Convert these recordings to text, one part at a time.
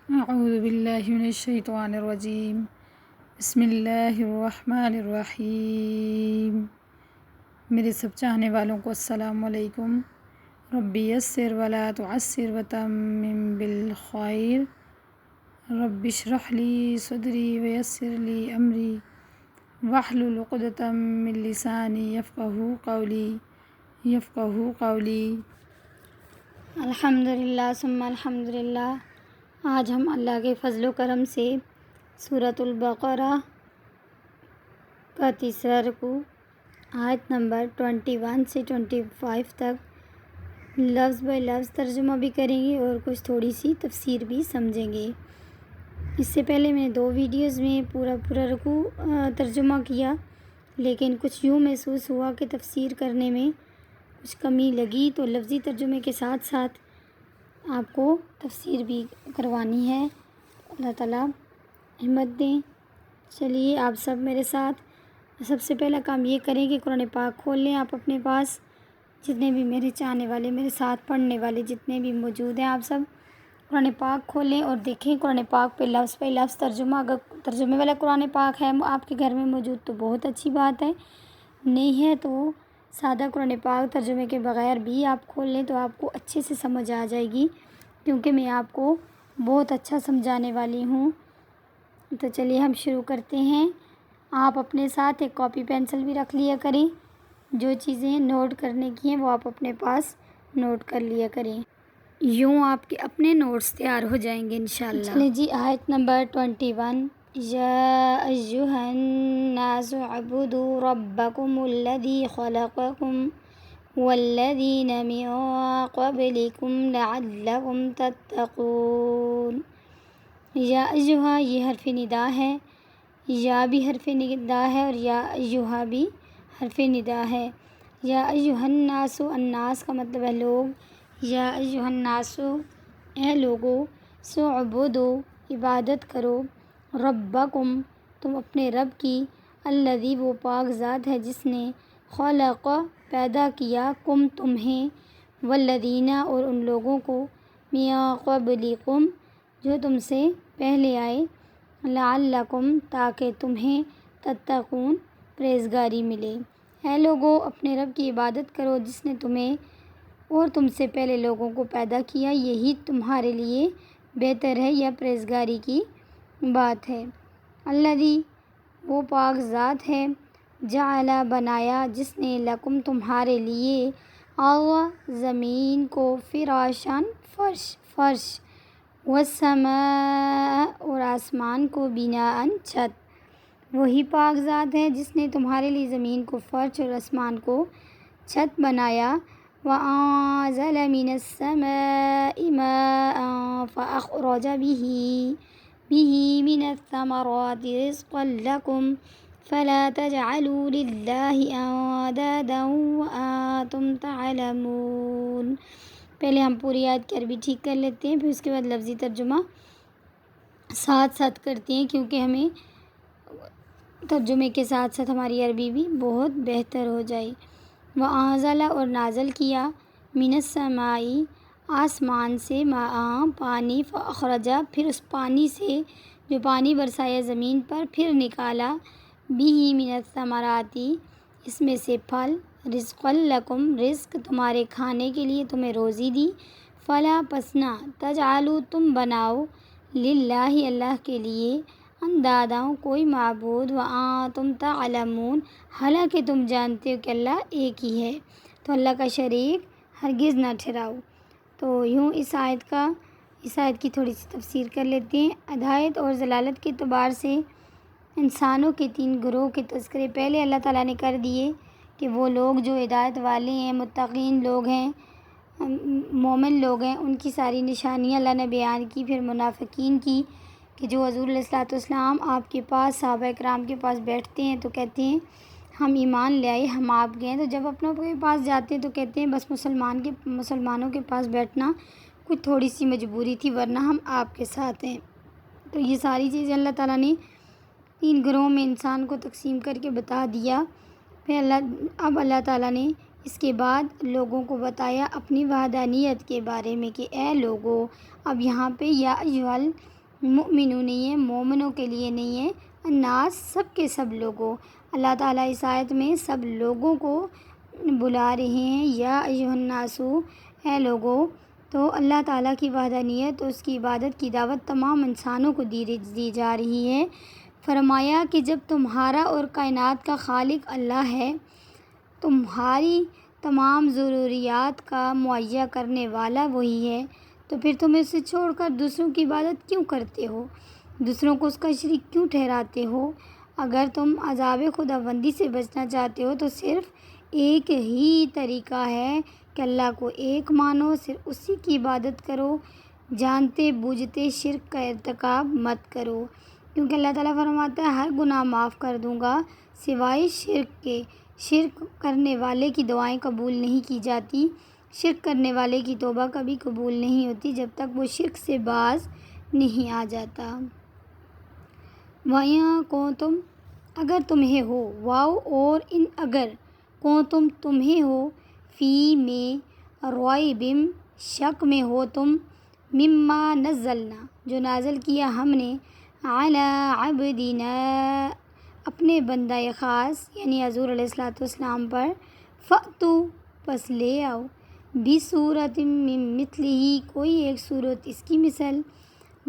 اعوذ باللہ من الشیطان الرجیم بسم اللہ الرحمن الرحیم۔ میرے سب چاہنے والوں کو السلام علیکم۔ ربی یسر ولا تعسر وتمم بالخیر، رب اشرح لی صدری ویسر لی امری واحلل عقدۃ من لسانی یفقہوا قولی۔ الحمدللہ ثم الحمدللہ۔ آج ہم اللہ کے فضل و کرم سے سورۃ البقرہ کا تیسرا رکوع آیت نمبر 21 سے 25 تک لفظ بہ لفظ ترجمہ بھی کریں گے اور کچھ تھوڑی سی تفسیر بھی سمجھیں گے۔ اس سے پہلے میں نے 2 ویڈیوز میں پورا رکوع ترجمہ کیا، لیکن کچھ یوں محسوس ہوا کہ تفسیر کرنے میں کچھ کمی لگی، تو لفظی ترجمے کے ساتھ ساتھ آپ کو تفسیر بھی کروانی ہے۔ اللہ تعالیٰ ہمت دیں۔ چلیے آپ سب میرے ساتھ سب سے پہلا کام یہ کریں کہ قرآن پاک کھول لیں۔ آپ اپنے پاس جتنے بھی میرے چاہنے والے، میرے ساتھ پڑھنے والے جتنے بھی موجود ہیں، آپ سب قرآن پاک کھولیں اور دیکھیں قرآن پاک پہ لفظ ترجمہ۔ اگر ترجمے والا قرآن پاک ہے آپ کے گھر میں موجود تو بہت اچھی بات ہے، نہیں ہے تو سادہ قرآن پاک ترجمے کے بغیر بھی آپ کھول لیں تو آپ کو اچھے سے سمجھ آ جائے گی، کیونکہ میں آپ کو بہت اچھا سمجھانے والی ہوں۔ تو چلیے ہم شروع کرتے ہیں۔ آپ اپنے ساتھ ایک کاپی پینسل بھی رکھ لیا کریں، جو چیزیں نوٹ کرنے کی ہیں وہ آپ اپنے پاس نوٹ کر لیا کریں، یوں آپ کے اپنے نوٹس تیار ہو جائیں گے انشاءاللہ۔ چلیے جی آیت نمبر 21۔ یا ایھا الناس اعبدوا ربکم الذی خلقکم والذین من قبلکم لعلکم تتقون۔ یا ایھا یہ حرف ندا ہے، یا بھی حرف ندا ہے اور یا ایھا بھی حرف ندا ہے۔ یا ایھا الناس، الناس کا مطلب ہے لوگ۔ یا ایھا الناس اے لوگو، اعبدوا عبادت کرو، ربکم تم اپنے رب کی، الذی وہ پاک ذات ہے جس نے، خلق پیدا کیا، کم تمہیں، والذین اور ان لوگوں کو، من قبلکم جو تم سے پہلے آئے، لعلکم تاکہ تمہیں، تتقون پرہیزگاری ملے۔ اے لوگو اپنے رب کی عبادت کرو جس نے تمہیں اور تم سے پہلے لوگوں کو پیدا کیا، یہی تمہارے لیے بہتر ہے یا پرہیزگاری کی بات ہے۔ الذی وہ پاک ذات ہے، جعل بنایا جس نے، لکم تمہارے لیے، زمین کو، فراشاً فرش، والسماء اور آسمان کو، بناءً چھت۔ وہی پاک ذات ہے جس نے تمہارے لیے زمین کو فرش اور آسمان کو چھت بنایا۔ وَأَنزَلَ مِنَ السَّمَاءِ مَاءً فَأَخْرَجَ بِهِ مِنَ الثَّمَرَاتِ رِزْقًا لَكُمْ فَلَا تَجْعَلُوا لِلَّهِ أَندَادًا وَأَنتُمْ تَعْلَمُونَ۔ پہلے ہم پوری آیت کی عربی ٹھیک کر لیتے ہیں، پھر اس کے بعد لفظی ترجمہ ساتھ ساتھ کرتے ہیں، کیونکہ ہمیں ترجمے کے ساتھ ساتھ ہماری عربی بھی بہت بہتر ہو جائے۔ وَأَنزَلَ اور نازل کیا، مِنَ السَّمَاءِ آسمان سے، ماءً پانی، فَأَخْرَجَ پھر اس پانی سے جو پانی برسایا زمین پر، پھر نکالا، بِهِ مِنَ الثَّمَرَاتِ اس میں سے پھل، رِزْقًا لَكُمْ رزق تمہارے کھانے کے لیے، تمہیں روزی دی، فَلَا پس نہ، تَجْعَلُوا تم بناؤ، لِلَّهِ اللہ کے لیے، اندادا کوئی معبود، وَأَنتُمْ تَعْلَمُونَ حالانکہ تم جانتے ہو کہ اللہ ایک ہی ہے، تو اللہ کا شریک ہرگز نہ ٹھہراؤ۔ تو یوں اس آیت کی تھوڑی سی تفسیر کر لیتے ہیں۔ ہدایت اور ضلالت کے اعتبار سے انسانوں کے 3 گروہ کے تذکرے پہلے اللہ تعالیٰ نے کر دیے کہ وہ لوگ جو ہدایت والے ہیں، متقین لوگ ہیں، مومن لوگ ہیں، ان کی ساری نشانیاں اللہ نے بیان کی۔ پھر منافقین کی کہ جو حضور علیہ الصلوۃ والسلام آپ کے پاس، صحابہ کرام کے پاس بیٹھتے ہیں تو کہتے ہیں ہم ایمان لے آئے، ہم آپ گئے، تو جب اپنوں کے پاس جاتے ہیں تو کہتے ہیں بس مسلمانوں کے پاس بیٹھنا کچھ تھوڑی سی مجبوری تھی، ورنہ ہم آپ کے ساتھ ہیں۔ تو یہ ساری چیزیں اللہ تعالیٰ نے 3 گروہوں میں انسان کو تقسیم کر کے بتا دیا۔ پھر اب اللہ تعالیٰ نے اس کے بعد لوگوں کو بتایا اپنی وحدانیت کے بارے میں کہ اے لوگو، اب یہاں پہ یا ایھا مؤمنون نہیں ہے، مومنوں کے لیے نہیں ہے، الناس سب کے سب لوگوں۔ اللہ تعالیٰ اس آیت میں سب لوگوں کو بلا رہے ہیں، یا ایھا الناس، اے لوگوں۔ تو اللہ تعالیٰ کی وحدانیت اور اس کی عبادت کی دعوت تمام انسانوں کو دی جا رہی ہے۔ فرمایا کہ جب تمہارا اور کائنات کا خالق اللہ ہے، تمہاری تمام ضروریات کا مہیا کرنے والا وہی ہے، تو پھر تم اسے چھوڑ کر دوسروں کی عبادت کیوں کرتے ہو؟ دوسروں کو اس کا شریک کیوں ٹھہراتے ہو؟ اگر تم عذاب خداوندی سے بچنا چاہتے ہو تو صرف ایک ہی طریقہ ہے کہ اللہ کو ایک مانو، صرف اسی کی عبادت کرو، جانتے بوجھتے شرک کا ارتکاب مت کرو، کیونکہ اللہ تعالیٰ فرماتا ہے ہر گناہ معاف کر دوں گا سوائے شرک کے۔ شرک کرنے والے کی دعائیں قبول نہیں کی جاتی، شرک کرنے والے کی توبہ کبھی قبول نہیں ہوتی جب تک وہ شرک سے باز نہیں آ جاتا۔ وَإِن كُنتُم، اگر تمہیں ہو، واو اور ان اگر، کنتم تمہیں ہو، فی میں ریب شک میں ہو تم، مما نزلنا جو نازل کیا ہم نے، علی عبدنا اپنے بندہ خاص یعنی حضور علیہ السلام پر، فأتو پس لے آؤ، بصورت من مثلہ کوئی ایک صورت اس کی مثل،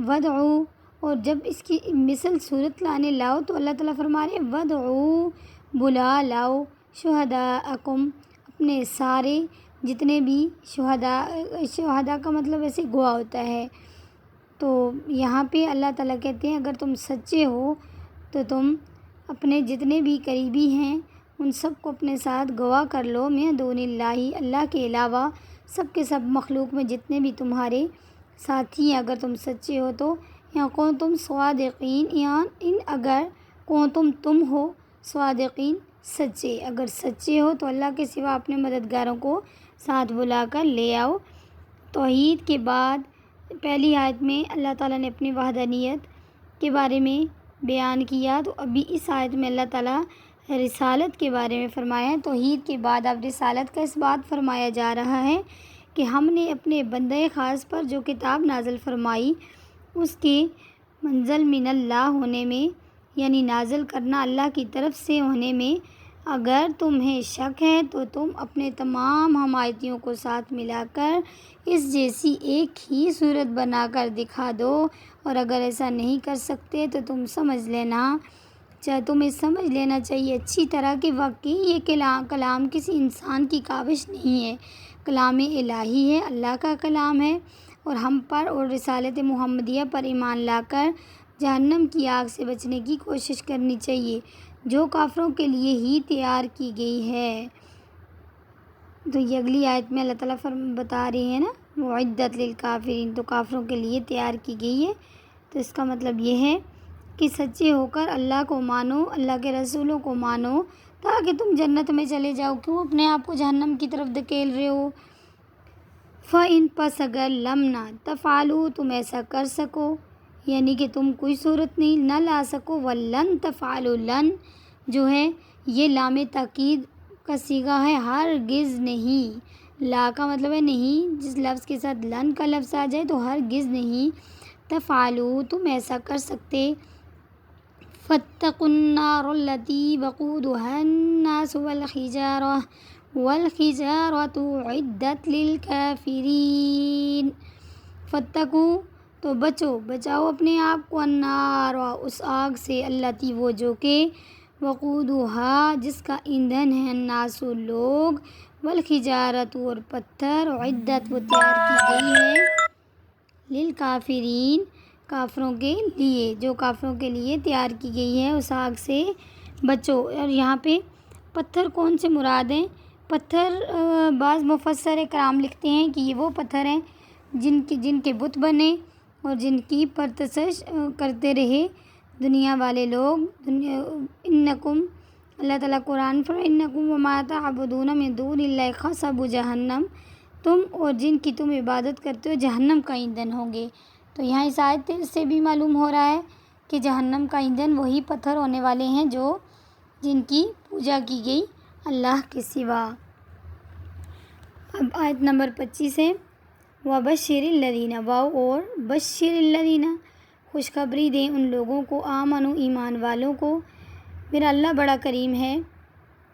ودعو اور جب اس کی مثل صورت لانے لاؤ تو اللہ تعالیٰ فرما رہے ودعو بلا لاؤ، شہداءکم اپنے سارے جتنے بھی شہداء کا مطلب ایسے گواہ ہوتا ہے، تو یہاں پہ اللہ تعالیٰ کہتے ہیں اگر تم سچے ہو تو تم اپنے جتنے بھی قریبی ہیں ان سب کو اپنے ساتھ گواہ کر لو، من دون اللہ اللہ کے علاوہ سب کے سب مخلوق میں جتنے بھی تمہارے ساتھی ہیں، اگر تم سچے ہو تو، یا کنتم صادقین، یا ان اگر کنتم تم ہو، صادقین سچے، اگر سچے ہو تو اللہ کے سوا اپنے مددگاروں کو ساتھ بلا کر لے آؤ۔ توحید کے بعد پہلی آیت میں اللہ تعالیٰ نے اپنی وحدانیت کے بارے میں بیان کیا، تو ابھی اس آیت میں اللہ تعالیٰ رسالت کے بارے میں فرمایا ہے۔ توحید کے بعد اب رسالت کا اس بات فرمایا جا رہا ہے کہ ہم نے اپنے بندہ خاص پر جو کتاب نازل فرمائی اس کے منزل من اللہ ہونے میں، یعنی نازل کرنا اللہ کی طرف سے ہونے میں اگر تمہیں شک ہے تو تم اپنے تمام حمایتیوں کو ساتھ ملا کر اس جیسی ایک ہی صورت بنا کر دکھا دو، اور اگر ایسا نہیں کر سکتے تو تمہیں سمجھ لینا چاہیے اچھی طرح کہ واقعی یہ کلام کسی انسان کی کاوش نہیں ہے، کلام الہی ہے، اللہ کا کلام ہے، اور ہم پر اور رسالت محمدیہ پر ایمان لا کر جہنم کی آگ سے بچنے کی کوشش کرنی چاہیے جو کافروں کے لیے ہی تیار کی گئی ہے۔ تو یہ اگلی آیت میں اللہ تعالیٰ بتا رہے ہیں نا، معدت للکافرین، تو کافروں کے لیے تیار کی گئی ہے۔ تو اس کا مطلب یہ ہے کہ سچے ہو کر اللہ کو مانو، اللہ کے رسولوں کو مانو تاکہ تم جنت میں چلے جاؤ، کیوں اپنے آپ کو جہنم کی طرف دھکیل رہے ہو۔ فَإِن پس اگر لم نہ تفعلوا تم ایسا کر سکو، یعنی کہ تم کوئی صورت نہیں نہ لا سکو، وَلَن تفعلوا لن جو ہے یہ لام تاکید کا صیغہ ہے، ہرگز نہیں، لا کا مطلب ہے نہیں، جس لفظ کے ساتھ لن کا لفظ آ جائے تو ہرگز نہیں، تفعلوا تم ایسا کر سکتے، فاتقوا النار التي وقودها الناس والحجارة اعدت للكافرين، فاتقوا تو بچاؤ اپنے آپ کو، النار اس آگ سے، التي وہ جو کہ، وقودها جس کا ایندھن ہے، الناس لوگ، والحجارة اور پتھر، اعدت وہ تیار کی گئی ہے، للکافرین کافروں کے لیے، جو کافروں کے لیے تیار کی گئی ہے، اس آگ سے بچو۔ اور یہاں پہ پتھر کون سے مراد ہیں؟ پتھر بعض مفسر کرام لکھتے ہیں کہ یہ وہ پتھر ہیں جن کے بت بنے اور جن کی پرستش کرتے رہے دنیا والے لوگ۔ انکم اللہ تعالیٰ قرآن پر انکم وما تعبدون من دون اللہ حصب جہنم، تم اور جن کی تم عبادت کرتے ہو جہنم کا ایندھن ہوں گے۔ تو یہاں اس آیت سے بھی معلوم ہو رہا ہے کہ جہنم کا ایندھن وہی پتھر ہونے والے ہیں جن کی پوجا کی گئی اللہ کے سوا۔ اب آیت نمبر 25 ہے، وَبَشِّرِ الَّذِينَ واو اور بشر الذین، خوشخبری دیں ان لوگوں کو آمنو ایمان والوں کو۔ میرا اللہ بڑا کریم ہے،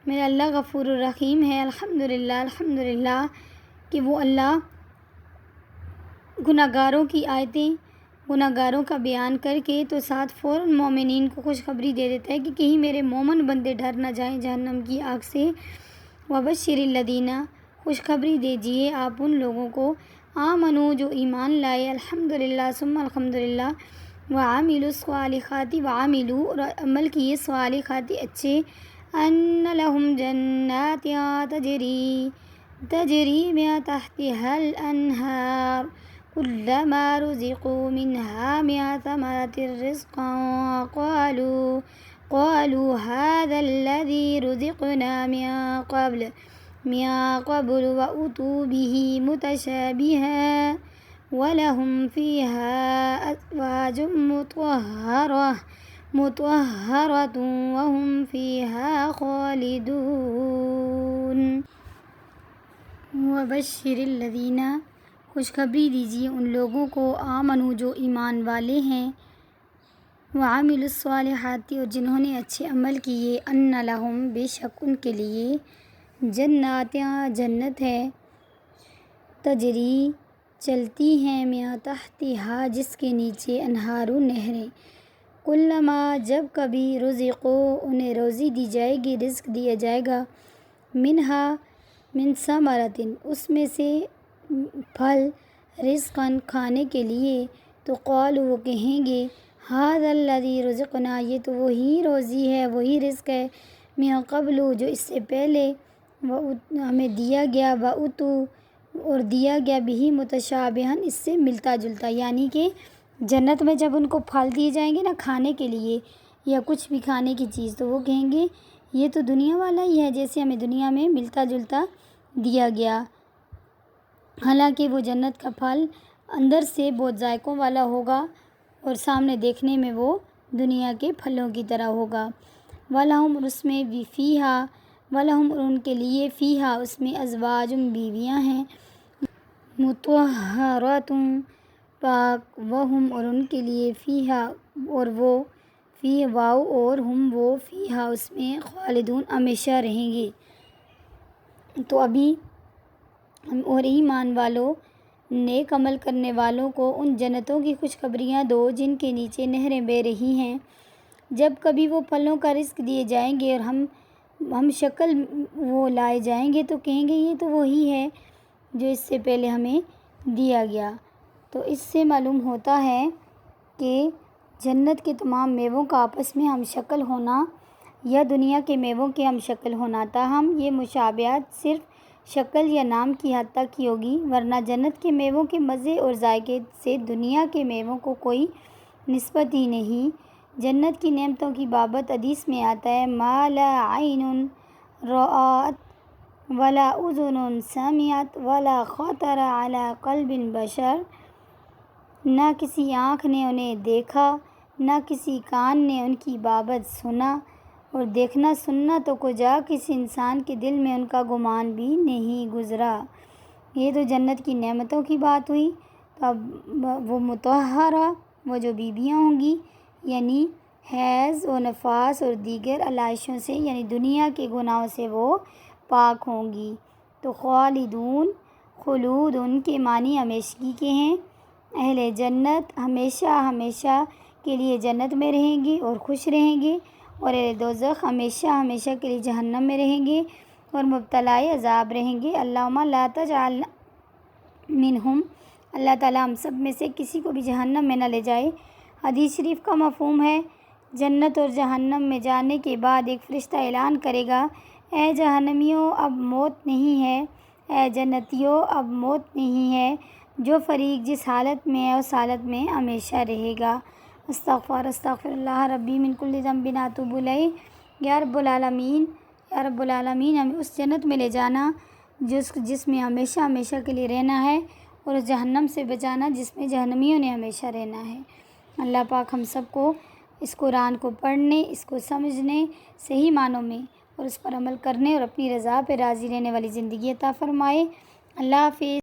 میرا اللہ غفور الرحیم ہے۔ الحمدللہ کہ وہ اللہ گناہگاروں کی آیتیں، گناہگاروں کا بیان کر کے تو ساتھ فوراً مومنین کو خوشخبری دے دیتا ہے کہ کہیں میرے مومن بندے ڈر نہ جائیں جہنم کی آگ سے۔ وبشر الذین، خوشخبری دیجیے آپ ان لوگوں کو، آمنو جو ایمان لائے، الحمدللہ ثم الحمدللہ، وعاملوا الصالحات، وعاملوا اور عمل کیے صالحات اچھے، ان لہم جنات تجری من تحتها الانہار کلما رزقوا منها من ثمرة رزقا قالوا هذا الذي رزقنا من قبل وأتوا به متشابها ولهم فيها أزواج مطهرة وهم فيها خالدون۔ وبشر الذین، خوشخبری دیجیے ان لوگوں کو، آمنو جو ایمان والے ہیں، وعاملوا الصالحات اور جنہوں نے اچھے عمل کیے، ان لہم بے شک ان کے لیے، جنات جنت ہے، تجری چلتی ہیں، من تحتہا جس کے نیچے، انہار نہریں، کلما جب کبھی، رزقو انہیں روزی دی جائے گی، رزق دیا جائے گا، منہا من ثمرۃ اس میں سے پھل، رزقاً کھانے کے لیے، تو قالوا وہ کہیں گے، ھذا الذی رزقنا یہ تو وہی روزی ہے، وہی رزق ہے، من قبل جو اس سے پہلے، ہمیں دیا گیا، وَأُتُوا اور دیا گیا، بھی متشابہاً اس سے ملتا جلتا، یعنی کہ جنت میں جب ان کو پھل دیے جائیں گے نا کھانے کے لیے یا کچھ بھی کھانے کی چیز، تو وہ کہیں گے یہ تو دنیا والا ہی ہے جیسے ہمیں دنیا میں ملتا جلتا دیا گیا، حالانکہ وہ جنت کا پھل اندر سے بہت ذائقوں والا ہوگا اور سامنے دیکھنے میں وہ دنیا کے پھلوں کی طرح ہوگا۔ وَلَهُمْ اس میں بھی فِيهَا وَلَهُمْ اور ان کے لیے فِيهَا اس میں ازواج بیویاں ہیں، مطہرات پاک، وَهُمْ اور ان کے لیے فِيهَا اور وہ، فی واو اور ہم وہ، فِيهَا اس میں خالدون ہمیشہ رہیں گے۔ تو ابھی اور ایمان والوں، نیک عمل کرنے والوں کو ان جنتوں کی خوشخبریاں دو جن کے نیچے نہریں بہہ رہی ہیں۔ جب کبھی وہ پھلوں کا رزق دیے جائیں گے اور ہم شکل وہ لائے جائیں گے تو کہیں گے یہ تو وہی ہے جو اس سے پہلے ہمیں دیا گیا۔ تو اس سے معلوم ہوتا ہے کہ جنت کے تمام میووں کا آپس میں ہم شکل ہونا یا دنیا کے میووں کے ہم شکل ہونا، تاہم یہ مشابہت صرف شکل یا نام کی حد تک ہی ہوگی، ورنہ جنت کے میووں کے مزے اور ذائقے سے دنیا کے میووں کو کوئی نسبت ہی نہیں۔ جنت کی نعمتوں کی بابت حدیث میں آتا ہے، ما لا عین رأت ولا اذن سمعت ولا خطر علی قلب بشر، نہ کسی آنکھ نے انہیں دیکھا، نہ کسی کان نے ان کی بابت سنا، اور دیکھنا سننا تو کجا کسی انسان کے دل میں ان کا گمان بھی نہیں گزرا۔ یہ تو جنت کی نعمتوں کی بات ہوئی۔ تو اب وہ مطہرہ، وہ جو بیویاں ہوں گی، یعنی حیض و نفاس اور دیگر علائشوں سے، یعنی دنیا کے گناہوں سے وہ پاک ہوں گی۔ تو خالدون، خلود ان کے معنی ہمیشگی کے ہیں، اہل جنت ہمیشہ ہمیشہ کے لیے جنت میں رہیں گے اور خوش رہیں گے، اور اہل دوزخ ہمیشہ ہمیشہ کے لیے جہنم میں رہیں گے اور مبتلائے عذاب رہیں گے۔ اللہم لا تجعلنا منہم، اللہ تعالیٰ ہم سب میں سے کسی کو بھی جہنم میں نہ لے جائے۔ حدیث شریف کا مفہوم ہے، جنت اور جہنم میں جانے کے بعد ایک فرشتہ اعلان کرے گا، اے جہنمیوں اب موت نہیں ہے، اے جنتیوں اب موت نہیں ہے، جو فریق جس حالت میں ہے اس حالت میں ہمیشہ رہے گا۔ استغفر اللہ ربی من کل ذنب اتوب الیہ۔ یا رب العالمین، یا رب العالمین ہمیں اس جنت میں لے جانا جس میں ہمیشہ ہمیشہ کے لیے رہنا ہے، اور اس جہنم سے بچانا جس میں جہنمیوں نے ہمیشہ رہنا ہے۔ اللہ پاک ہم سب کو اس قرآن کو پڑھنے، اس کو سمجھنے، صحیح معنوں میں اور اس پر عمل کرنے اور اپنی رضا پہ راضی رہنے والی زندگی عطا فرمائے۔ اللہ حافظ۔